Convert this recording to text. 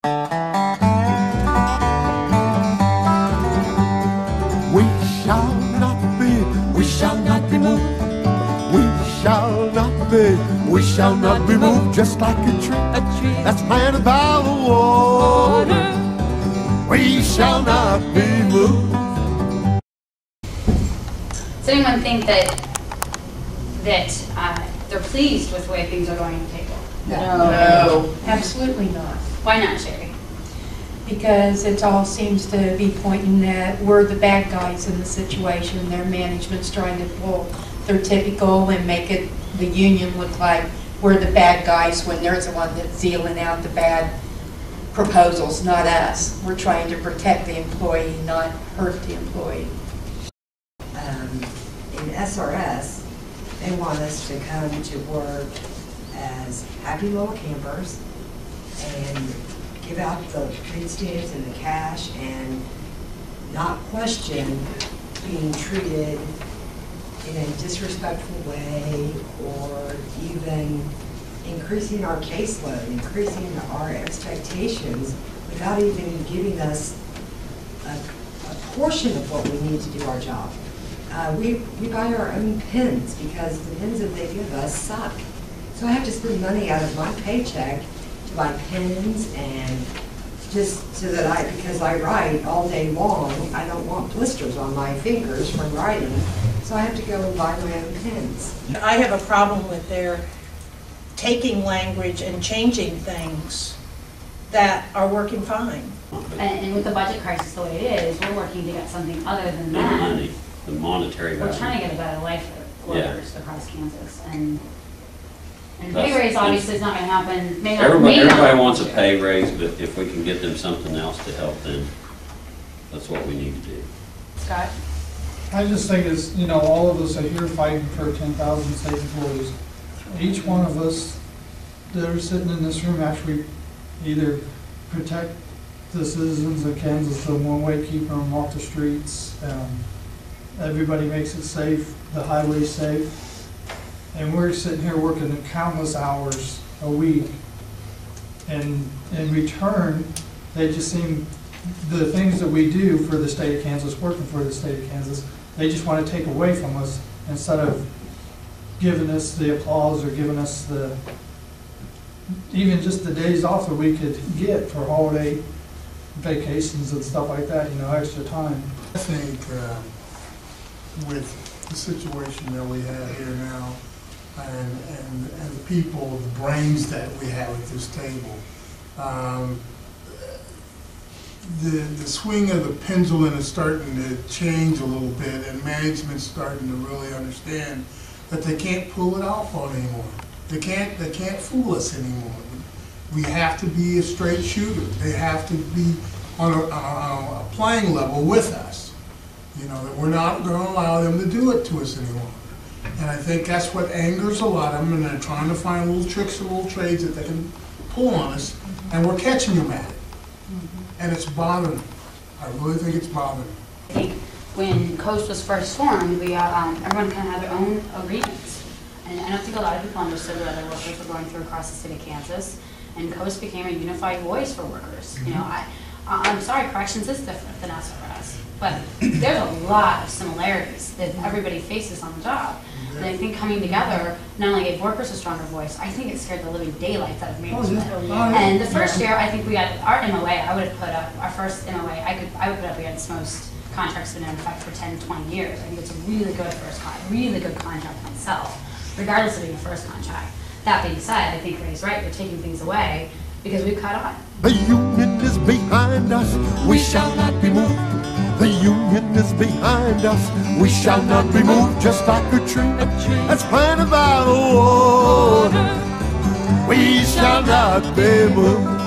We shall not be moved. We shall not be moved, just like a tree that's planted by the water. We shall not be moved. Does anyone think that they're pleased with the way things are going at the table? No, absolutely not. Why not, Sherry? Because it all seems to be pointing that we're the bad guys in the situation. Their management's trying to pull their typical and make it the union look like we're the bad guys when they're the one that's dealing out the bad proposals, not us. We're trying to protect the employee, not hurt the employee. In SRS, they want us to come to work as happy little campers and give out the food stamps and the cash and not question being treated in a disrespectful way or even increasing our caseload, increasing our expectations without even giving us a portion of what we need to do our job. We buy our own pens because the pens that they give us suck. So I have to spend money out of my paycheck to buy pens and just so that because I write all day long, I don't want blisters on my fingers from writing. So I have to go and buy my own pens. I have a problem with their taking language and changing things that are working fine. And with the budget crisis the way it is, we're working to get something other than The that. money, the monetary value. We're trying to get a better life for workers across Kansas. And That's- pay raise obviously is not going to happen. Everybody wants a pay raise, but if we can get them something else to help them, that's what we need to do. Scott? I just think it's, you know, all of us are here fighting for 10,000 safe employees. Each one of us that are sitting in this room actually either protect the citizens of Kansas in one way, keeping them off the streets. Everybody makes it safe, the highway's safe. And we're sitting here working countless hours a week. And in return, they just seem, the things that we do for the state of Kansas, working for the state of Kansas, they just want to take away from us instead of giving us the applause or giving us the, even just the days off that we could get for holiday vacations and stuff like that, you know, extra time. I think with the situation that we have here now and the people, the brains that we have at this table, the swing of the pendulum is starting to change a little bit, and management's starting to really understand that they can't pull it off on anymore. They can't fool us anymore. We have to be a straight shooter. They have to be on a playing level with us. You know, that we're not going to allow them to do it to us anymore. And I think that's what angers a lot of them, and they're trying to find little tricks or little trades that they can pull on us, and we're catching them at it. And it's bothering them. I really think it's bothering them. I think when KOSE was first formed, we everyone kind of had their own agreements. And I don't think a lot of people understood what other workers were going through across the state of Kansas. And KOSE became a unified voice for workers. You know, I'm sorry, corrections is different than SRS, but there's a lot of similarities that everybody faces on the job. And I think coming together not only gave workers a stronger voice, I think it scared the living daylights out of management. And the first year, I think we had our MOA, I would have put up, our first MOA, I would put up against most contracts that have been in effect for 10, 20 years. I think it's a really good really good contract myself, regardless of being a first contract. That being said, I think Ray's right, we're taking things away because we've caught on. The union is behind us, we shall not be moved. The union is behind us, we shall not be moved. Just like a tree that's planted by the water, we shall not be moved.